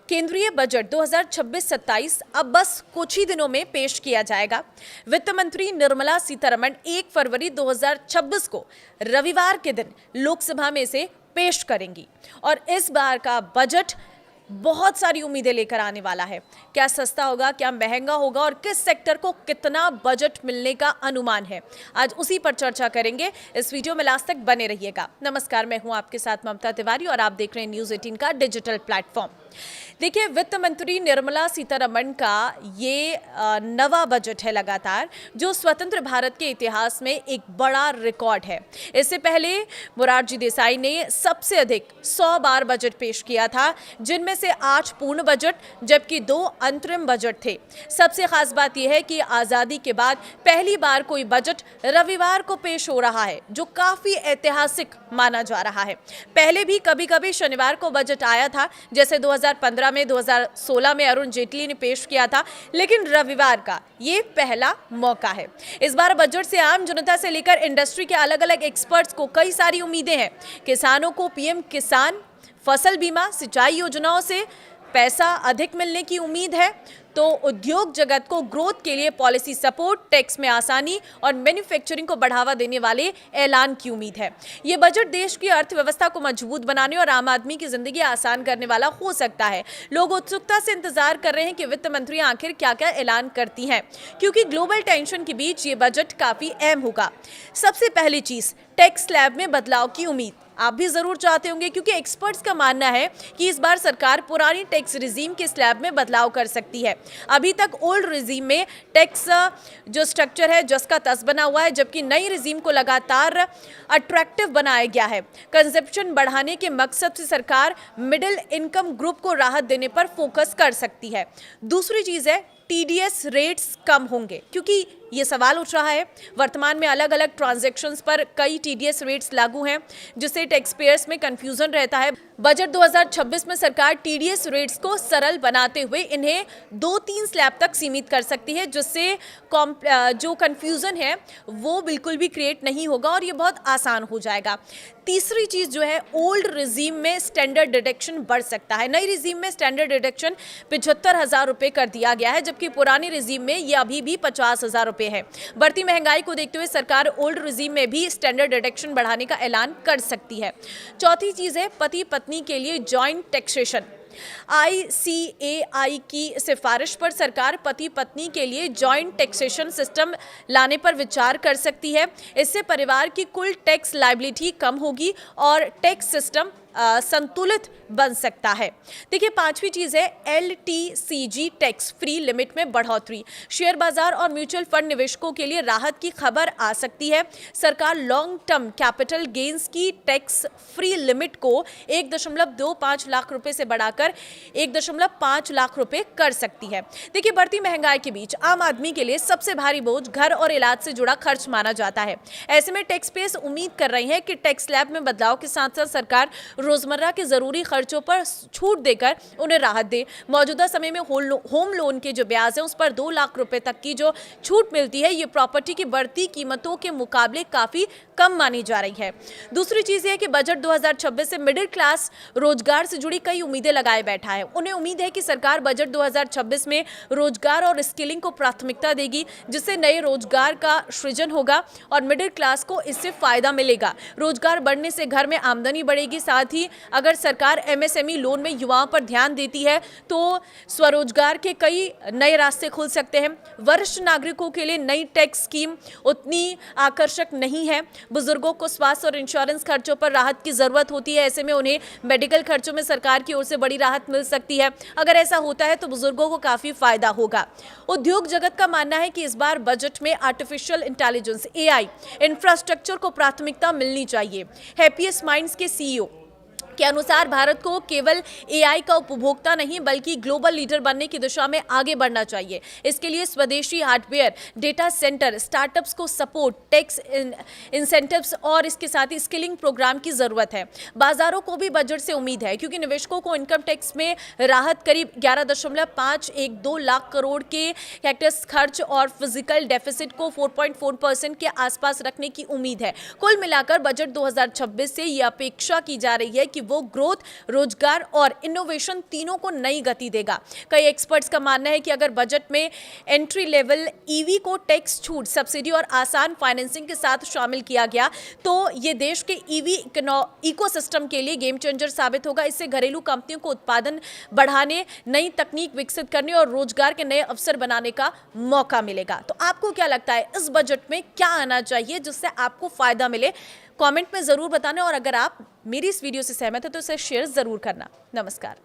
केंद्रीय बजट 2026-27 अब बस कुछ ही दिनों में पेश किया जाएगा। वित्त मंत्री निर्मला सीतारमण 1 फरवरी 2026 को रविवार के दिन लोकसभा में इसे पेश करेंगी और इस बार का बजट बहुत सारी उम्मीदें लेकर आने वाला है। क्या सस्ता होगा, क्या महंगा होगा और किस सेक्टर को कितना बजट मिलने का अनुमान है, आज उसी पर चर्चा करेंगे। इस वीडियो में लास्ट तक बने रहिएगा। नमस्कार, मैं हूं आपके साथ ममता तिवारी और आप देख रहे हैं न्यूज़ 18 का डिजिटल प्लेटफॉर्म। देखिए, वित्त मंत्री निर्मला सीतारमण का ये नवा बजट है लगातार, जो स्वतंत्र भारत के इतिहास में एक बड़ा रिकॉर्ड है। इससे पहले मोरारजी देसाई ने सबसे अधिक 100 बार बजट पेश किया था, जिनमें से 8 पूर्ण बजट जबकि 2 अंतरिम बजट थे। सबसे खास बात यह है कि आज़ादी के बाद पहली बार कोई बजट रविवार को पेश हो रहा है, जो काफ़ी ऐतिहासिक माना जा रहा है। पहले भी कभी कभी शनिवार को बजट आया था, जैसे 2015 में, 2016 में अरुण जेटली ने पेश किया था, लेकिन रविवार का ये पहला मौका है। इस बार बजट से आम जनता से लेकर इंडस्ट्री के अलग अलग एक्सपर्ट्स को कई सारी उम्मीदें हैं। किसानों को पीएम किसान, फसल बीमा, सिंचाई योजनाओं से पैसा अधिक मिलने की उम्मीद है, तो उद्योग जगत को ग्रोथ के लिए पॉलिसी सपोर्ट, टैक्स में आसानी और मैन्युफैक्चरिंग को बढ़ावा देने वाले ऐलान की उम्मीद है। ये बजट देश की अर्थव्यवस्था को मजबूत बनाने और आम आदमी की जिंदगी आसान करने वाला हो सकता है। लोग उत्सुकता से इंतजार कर रहे हैं कि वित्त मंत्री आखिर क्या क्या ऐलान करती हैं, क्योंकि ग्लोबल टेंशन के बीच ये बजट काफी अहम होगा। सबसे पहली चीज, टैक्स स्लैब में बदलाव की उम्मीद आप भी जरूर चाहते होंगे, क्योंकि एक्सपर्ट्स का मानना है कि इस बार सरकार पुरानी टैक्स रिजीम के स्लैब में बदलाव कर सकती है। अभी तक ओल्ड रिजीम में टैक्स जो स्ट्रक्चर है जिसका तस बना हुआ है, जबकि नई रिजीम को लगातार अट्रैक्टिव बनाया गया है। कंजप्शन बढ़ाने के मकसद से सरकार मिडिल इनकम ग्रुप को राहत देने पर फोकस कर सकती है। दूसरी चीज है, टीडीएस रेट्स कम होंगे, क्योंकि ये सवाल उठ रहा है। वर्तमान में अलग अलग ट्रांजैक्शंस पर कई टीडीएस रेट्स लागू हैं, जिससे टैक्स पेयर्स में कंफ्यूजन रहता है। बजट 2026 में सरकार टीडीएस रेट्स को सरल बनाते हुए इन्हें 2-3 स्लैब तक सीमित कर सकती है, जिससे जो कंफ्यूजन है वो बिल्कुल भी क्रिएट नहीं होगा और ये बहुत आसान हो जाएगा। तीसरी चीज जो है, ओल्ड रिजीम में स्टैंडर्ड डिडक्शन बढ़ सकता है। नई रिजीम में स्टैंडर्ड डिडक्शन 75,000 रुपये कर दिया गया है, जबकि पुरानी रिजीम में ये अभी भी 50,000 रुपये है। बढ़ती महंगाई को देखते हुए सरकार ओल्ड रिजीम में भी स्टैंडर्ड डिडक्शन बढ़ाने का ऐलान कर सकती है। चौथी चीज है, पति पत्नी के लिए जॉइंट टैक्सेशन। ICAI की सिफारिश पर सरकार पति पत्नी के लिए जॉइंट टैक्सेशन सिस्टम लाने पर विचार कर सकती है। इससे परिवार की कुल टैक्स लायबिलिटी कम होगी और टैक्स सिस्टम संतुलित बन सकता है। देखिए, पांचवी चीज है, LTCG टैक्स फ्री लिमिट में बढ़ोतरी। शेयर बाजार और म्यूचुअल फंड निवेशकों के लिए राहत की खबर आ सकती है। सरकार लॉन्ग टर्म कैपिटल गेन्स की टैक्स फ्री लिमिट को 1.25 लाख रुपए से बढ़ाकर 1.5 लाख रुपए कर सकती है। देखिए, बढ़ती महंगाई के बीच आम आदमी के लिए सबसे भारी बोझ घर और इलाज से जुड़ा खर्च माना जाता है। ऐसे में टैक्स पेयर्स उम्मीद कर रहे हैं कि टैक्स स्लैब में बदलाव के साथ साथ सरकार रोजमर्रा के जरूरी खर्चों पर छूट देकर उन्हें राहत दे। मौजूदा समय में होम लोन के जो ब्याज है उस पर 2 लाख रुपए तक की जो छूट मिलती है, ये प्रॉपर्टी की बढ़ती कीमतों के मुकाबले काफी कम मानी जा रही है। दूसरी चीज है कि बजट 2026 से मिडिल क्लास रोजगार से जुड़ी कई उम्मीदें लगाए बैठा है। उन्हें उम्मीद है कि सरकार बजट 2026 में रोजगार और स्किलिंग को प्राथमिकता देगी, जिससे नए रोजगार का सृजन होगा और मिडिल क्लास को इससे फायदा मिलेगा। रोजगार बढ़ने से घर में आमदनी बढ़ेगी। साथ ही अगर सरकार MSME लोन में युवाओं पर ध्यान देती है तो स्वरोजगार के कई नए रास्ते खुल सकते हैं। वरिष्ठ नागरिकों के लिए नई टैक्स स्कीम उतनी आकर्षक नहीं है। बुजुर्गों को स्वास्थ्य और इंश्योरेंस खर्चों पर राहत की जरूरत होती है। ऐसे में उन्हें मेडिकल खर्चों में सरकार की ओर से बड़ी राहत मिल सकती है। अगर ऐसा होता है तो बुजुर्गों को काफी फायदा होगा। उद्योग जगत का मानना है कि इस बार बजट में आर्टिफिशियल इंटेलिजेंस AI इंफ्रास्ट्रक्चर को प्राथमिकता मिलनी चाहिए। हैप्पीएस्ट माइंड्स के CEO के अनुसार भारत को केवल AI का उपभोक्ता नहीं बल्कि ग्लोबल लीडर बनने की दिशा में आगे बढ़ना चाहिए। इसके लिए स्वदेशी हार्डवेयर, डेटा सेंटर, स्टार्टअप्स को सपोर्ट, टैक्स इंसेंटिव्स और इसके साथ ही स्किलिंग प्रोग्राम की जरूरत है। बाजारों को भी बजट से उम्मीद है, क्योंकि निवेशकों को इनकम टैक्स में राहत करीब 11.512 लाख करोड़ के टैक्स खर्च और फिजिकल डेफिसिट को 4.4% के आसपास रखने की उम्मीद है। कुल मिलाकर बजट 2026 से यह अपेक्षा की जा रही है कि वो ग्रोथ, रोजगार और इनोवेशन तीनों को नई गति देगा। कई एक्सपर्ट्स का मानना है कि अगर बजट में एंट्री लेवल ईवी को टैक्स छूट, सब्सिडी और आसान फाइनेंसिंग के साथ शामिल किया गया तो ये देश के ईवी इकोसिस्टम के लिए गेम चेंजर साबित होगा। इससे घरेलू कंपनियों को उत्पादन बढ़ाने, नई तकनीक विकसित करने और रोजगार के नए अवसर बनाने का मौका मिलेगा। तो आपको क्या लगता है, इस बजट में क्या आना चाहिए जिससे आपको फायदा मिले? कमेंट में जरूर बताना, और अगर आप मेरी इस वीडियो से सहमत है तो इसे शेयर जरूर करना। नमस्कार।